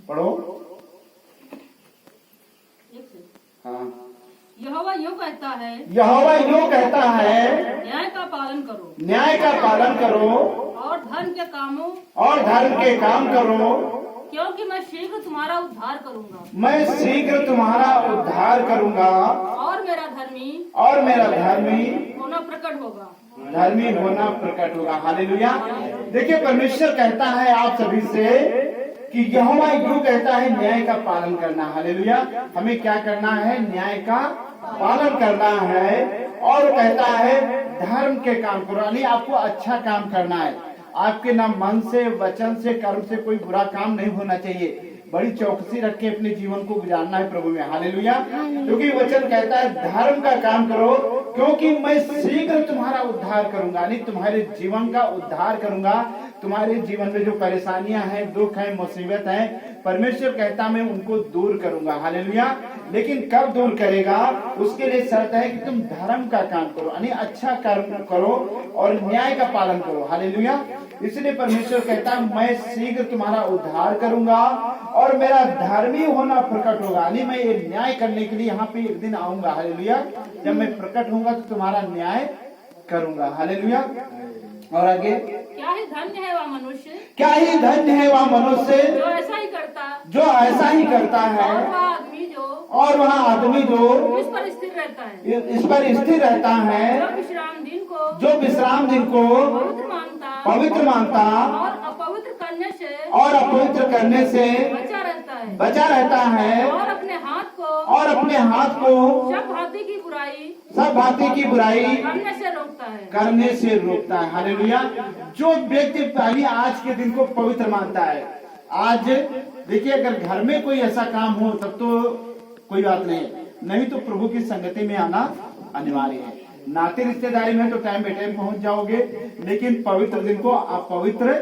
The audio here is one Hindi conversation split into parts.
पढ़ो। हाँ। यहोवा यूं कहता है, यहोवा यूं कहता है, न्याय का पालन करो, न्याय का पालन करो और धर्म के कामों, और धर्म के काम करो, क्योंकि मैं शीघ्र तुम्हारा उद्धार करूंगा, मैं शीघ्र तुम्हारा उद्धार करूंगा और मेरा धर्मी होना प्रकट होगा। धर्मी होना प्रकट होगा। हालेलुया। देखिए, परमेश्वर कहता है आप सभी से कि यहोवा यूं कहता है न्याय का पालन करना। हालेलुया। हमें क्या करना है? न्याय का पालन करना है। और कहता है धर्म के काम करो, यानी आपको अच्छा काम करना है। आपके ना मन से, वचन से, कर्म से कोई बुरा काम नहीं होना चाहिए। बड़ी चौकसी रख के अपने जीवन को गुजारना है प्रभु में। हालेलुया। क्योंकि वचन कहता है धर्म का काम करो, क्योंकि मैं शीघ्र तुम्हारा उद्धार करूंगा, यानी तुम्हारे जीवन का उद्धार करूंगा। तुम्हारे जीवन में जो परेशानियां हैं, दुख है, मुसीबत है, परमेश्वर कहता मैं उनको दूर करूंगा। हालेलुया। लेकिन कब दूर करेगा? उसके लिए शर्त है कि तुम धर्म का काम करो, यानी अच्छा कर्म करो और न्याय का पालन करो। हालेलुया। इसलिए परमेश्वर कहता है मैं शीघ्र तुम्हारा उद्धार करूंगा और मेरा धर्मी होना प्रकट होगा, यानी मैं ये न्याय करने के लिए यहाँ पे एक दिन आऊंगा। हालेलुया। जब मैं प्रकट होऊंगा तो तुम्हारा न्याय करूंगा। हालेलुया। और आगे, क्या ही धन्य है वह मनुष्य, क्या ही धन्य है वह मनुष्य जो ऐसा ही करता है, और वह आदमी जो इस पर स्थिर रहता है, इस पर स्थिर रहता है, जो विश्राम दिन को पवित्र मानता और अपवित्र करने से बचा रहता है और अपने हाथ को सब भांति की बुराई करने से रोकता है। हालेलुया। जो व्यक्ति पहले आज के दिन को पवित्र मानता है, आज देखिए अगर घर में कोई ऐसा काम हो तब तो कोई बात नहीं तो प्रभु की संगति में आना अनिवार्य है। नाते रिश्तेदारी में तो टाइम बे टाइम पहुंच जाओगे, लेकिन पवित्र दिन को आप पवित्र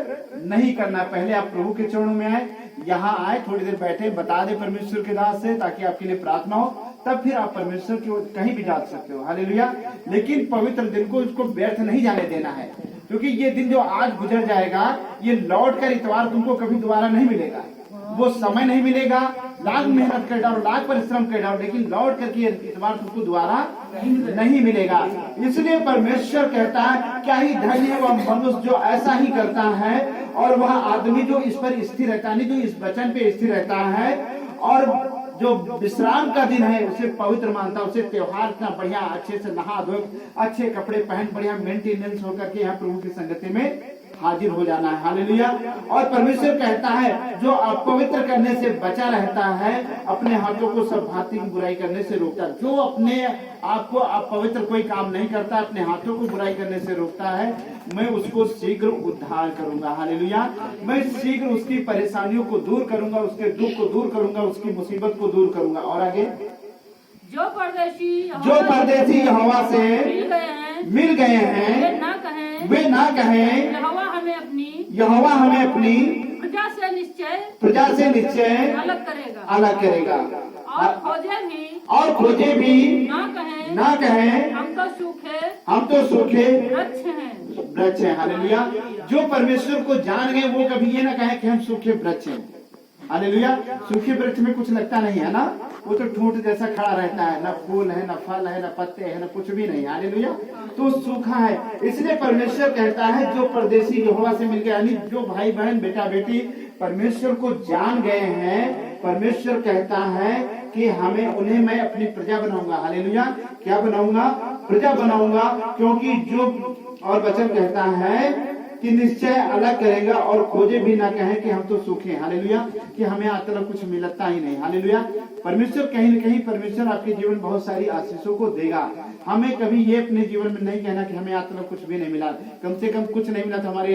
नहीं करना। पहले आप प्रभु के चरणों में आए, यहाँ आए, थोड़ी देर बैठे, बता दे परमेश्वर के दास से, ताकि आपके लिए प्रार्थना हो, तब फिर आप परमेश्वर की ओर कहीं भी जा सकते हो। हालेलुया। लेकिन पवित्र दिन को उसको व्यर्थ नहीं जाने देना है, क्योंकि ये दिन जो आज गुजर जाएगा, ये लौट कर इतवार तुमको कभी दोबारा नहीं मिलेगा। वो समय नहीं मिलेगा, लाख मेहनत कर डालो, लाख परिश्रम कर डालो, लेकिन लौट करके ये इतवार तुमको दोबारा नहीं मिलेगा। इसलिए परमेश्वर कहता है क्या ही धन्य है वह मनुष्य जो ऐसा ही करता है, और वह आदमी जो इस पर स्थिर रहता है, जो इस वचन पे स्थिर रहता है, और जो विश्राम का दिन है उसे पवित्र मानता है। उसे त्योहार इतना बढ़िया अच्छे से नहा धो, अच्छे कपड़े पहन, बढ़िया मेंटेनेंस होकर के यहाँ प्रभु की संगति में हाजिर हो जाना है। हालेलुया। और परमेश्वर कहता है जो अपवित्र करने से बचा रहता है, अपने हाथों को सब भांति की बुराई करने से रोकता है। जो अपने आप को अपवित्र कोई काम नहीं करता, अपने हाथों को बुराई करने से रोकता है, मैं उसको शीघ्र उद्धार करूंगा। हालेलुया। मैं शीघ्र उसकी परेशानियों को दूर करूंगा, उसके दुख को दूर करूंगा, उसकी मुसीबत को दूर करूंगा। और आगे, जो परदेशी यहोवा से मिल गए हैं वे ना कहें यहोवा हमें अपनी प्रजा से निश्चय अलग करेगा और खोजे भी ना कहें हम तो सूखे वृक्ष हैं। हालेलुया। जो परमेश्वर को जान गए वो कभी ये ना कहें कि हम सूखे वृक्ष हैं। हालेलुया। सूखे वृक्ष में कुछ लगता नहीं है ना, वो तो ठूंठ जैसा खड़ा रहता है, ना फूल है, ना फल है, ना पत्ते है, ना कुछ भी नहीं। हालेलुया। तो सूखा है। इसलिए परमेश्वर कहता है जो परदेशी यहोवा से मिल गए, यानी जो भाई बहन बेटा बेटी परमेश्वर को जान गए हैं, परमेश्वर कहता है कि उन्हें मैं अपनी प्रजा बनाऊंगा। हालेलुया। क्या बनाऊंगा? प्रजा बनाऊंगा। क्योंकि जो और वचन कहता है कि निश्चय अलग करेगा और खोजे भी ना कहें कि हम तो सूखे हैं। हालेलुया। कि हमें आज तक कुछ मिलता ही नहीं। हालेलुया। परमेश्वर कहीं न कहीं परमेश्वर आपके जीवन बहुत सारी आशीषों को देगा। हमें कभी ये अपने जीवन में नहीं कहना कि हमें आज तक कुछ भी नहीं मिला। कम से कम कुछ नहीं मिला तो हमारे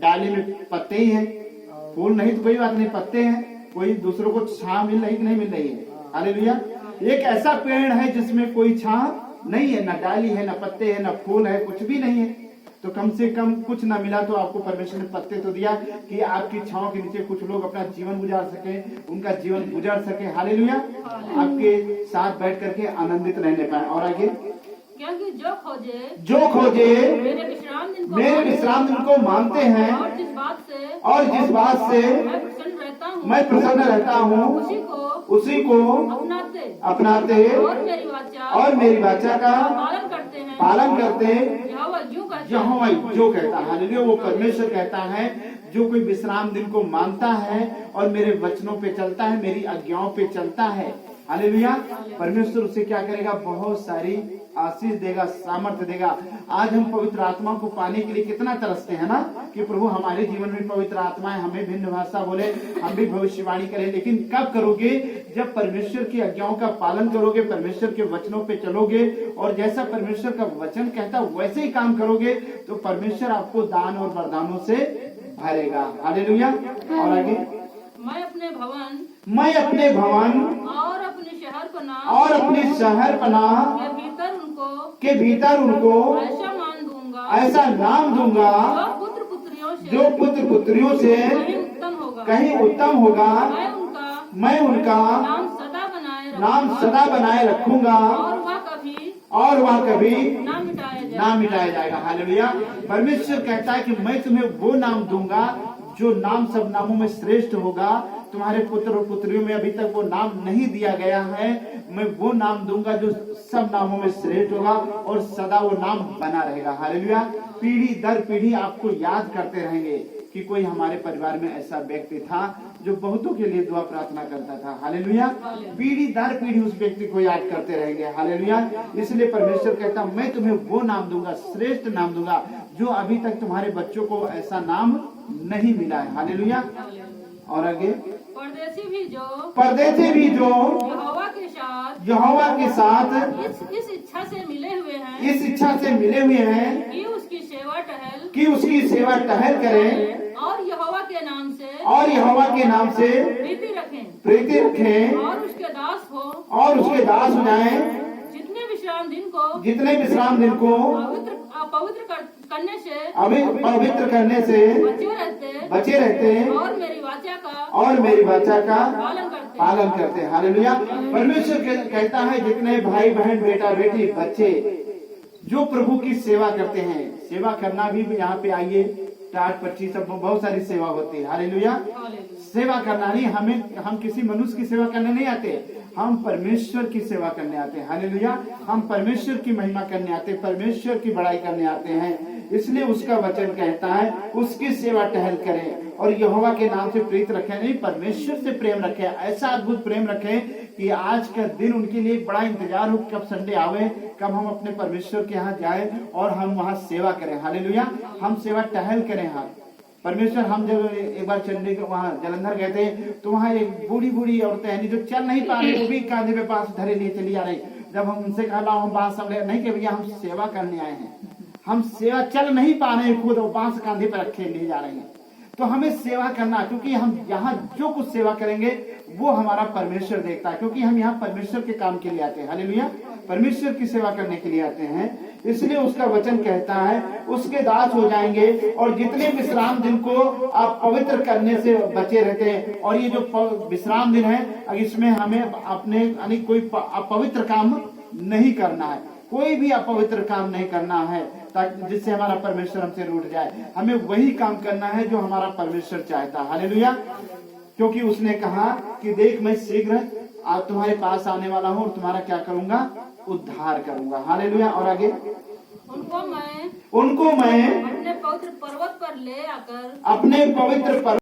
डाली में पत्ते ही हैं, फूल नहीं तो कोई बात नहीं, पत्ते हैं, कोई दूसरों को छां मिल रही नहीं मिल रही है। हालेलुया। एक ऐसा पेड़ है जिसमें कोई छां नहीं है, ना डाली है, ना पत्ते है, ना फूल है, कुछ भी नहीं है। तो कम से कम कुछ ना मिला तो आपको परमेश्वर ने पत्ते तो दिया कि आपकी छांव के नीचे कुछ लोग अपना जीवन गुजार सके, उनका जीवन गुजार सके। हालेलुया। आपके साथ बैठ करके आनंदित रहने पाए। और आगे, क्योंकि जो खोजे मेरे विश्राम दिन को मानते हैं और जिस बात से मैं प्रसन्न रहता हूँ उसी को अपनाते और मेरी वाचा का पालन करते यहोवा जो कहता है हालेलुया। वो परमेश्वर कहता है जो कोई विश्राम दिन को मानता है और मेरे वचनों पे चलता है, मेरी आज्ञाओं पे चलता है, हालेलुया, परमेश्वर उसे क्या करेगा, बहुत सारी आशीष देगा, सामर्थ्य देगा। आज हम पवित्र आत्मा को पाने के लिए कितना तरसते हैं ना, कि प्रभु हमारे जीवन में पवित्र आत्मा है, हमें भिन्न भाषा बोले, हम भी भविष्यवाणी करें। लेकिन कब करोगे, जब परमेश्वर की आज्ञाओं का पालन करोगे, परमेश्वर के वचनों पे चलोगे और जैसा परमेश्वर का वचन कहता वैसे ही काम करोगे, तो परमेश्वर आपको दान और वरदानों से भरेगा। हालेलुया। और आगे, मैं अपने भवन और अपने शहर पनाह के भीतर उनको ऐसा नाम दूंगा जो पुत्र पुत्रियों से कहीं उत्तम होगा। मैं उनका नाम सदा बनाए रखूंगा और वह कभी ना मिटाया जाएगा। हालेलुया। परमेश्वर कहता है कि मैं तुम्हें वो नाम दूंगा जो नाम सब नामों में श्रेष्ठ होगा। तुम्हारे पुत्र और पुत्रियों में अभी तक वो नाम नहीं दिया गया है, मैं वो नाम दूंगा जो सब नामों में श्रेष्ठ होगा और सदा वो नाम बना रहेगा। हालेलुया। पीढ़ी दर पीढ़ी आपको याद करते रहेंगे कि कोई हमारे परिवार में ऐसा व्यक्ति था जो बहुतों के लिए दुआ प्रार्थना करता था। हालेलुया। पीढ़ी दर पीढ़ी उस व्यक्ति को याद करते रहेंगे। हालेलुया। इसलिए परमेश्वर कहता मैं तुम्हें वो नाम दूंगा, श्रेष्ठ नाम दूंगा, जो अभी तक तुम्हारे बच्चों को ऐसा नाम नहीं मिला है। हालेलुया। और आगे, परदेसी भी जो यहोवा के साथ इस इच्छा से मिले हुए हैं कि उसकी सेवा टहल करें और यहोवा के नाम से प्रीति रखें और उसके दास हो जाएं। जितने विश्राम दिन को पवित्र करने से बचे रहते और मेरी वाचा का पालन करते हैं। हालेलुया। परमेश्वर कहता है जितने भाई बहन बेटा बेटी बच्चे जो प्रभु की सेवा करते हैं, सेवा करना भी यहाँ पे आइए, टाट पच्ची सब बहुत सारी सेवा होती है। हालेलुया। सेवा करना नहीं, हम किसी मनुष्य की सेवा करने नहीं आते, हम परमेश्वर की सेवा करने आते हैं। हालेलुया। हम परमेश्वर की महिमा करने आते हैं, परमेश्वर की बड़ाई करने आते हैं। इसलिए उसका वचन कहता है उसकी सेवा टहल करें और यहोवा के नाम से प्रीत रखें, नहीं परमेश्वर से प्रेम रखें, ऐसा अद्भुत प्रेम रखें कि आज का दिन उनके लिए बड़ा इंतजार हो, कब संडे आवे, कब हम अपने परमेश्वर के यहाँ जाए और हम वहाँ सेवा करें। हालेलुया। हम सेवा टहल करें। हाँ परमेश्वर, हम जब एक बार चंडीगढ़ वहाँ जलंधर गए थे तो वहाँ एक बूढ़ी औरतें हैं जो चल नहीं पा रही, वो भी कांधे पे बांस धरे लिए चली आ रही। जब हम उनसे कहा हम बांस नहीं कि भैया हम सेवा करने आए हैं, हम सेवा चल नहीं पा रहे हैं, खुद बांस कांधे पे रखे लिए जा रहे हैं। तो हमें सेवा करना, क्योंकि हम यहाँ जो कुछ सेवा करेंगे वो हमारा परमेश्वर देखता है, क्योंकि हम यहाँ परमेश्वर के काम के लिए आते हैं। हालेलुया। परमेश्वर की सेवा करने के लिए आते हैं। इसलिए उसका वचन कहता है उसके दास हो जाएंगे और जितने विश्राम दिन को आप पवित्र करने से बचे रहते हैं। और ये जो विश्राम दिन है, इसमें हमें अपने कोई अपवित्र काम नहीं करना है, कोई भी अपवित्र काम नहीं करना है ताकि जिससे हमारा परमेश्वर हमसे रूठ जाए। हमें वही काम करना है जो हमारा परमेश्वर चाहता है। हालेलुया। क्योंकि उसने कहा कि देख मैं शीघ्र आज तुम्हारे पास आने वाला हूँ और तुम्हारा क्या करूंगा, उद्धार करूंगा। हालेलुया। और आगे, उनको मैं अपने पवित्र पर्वत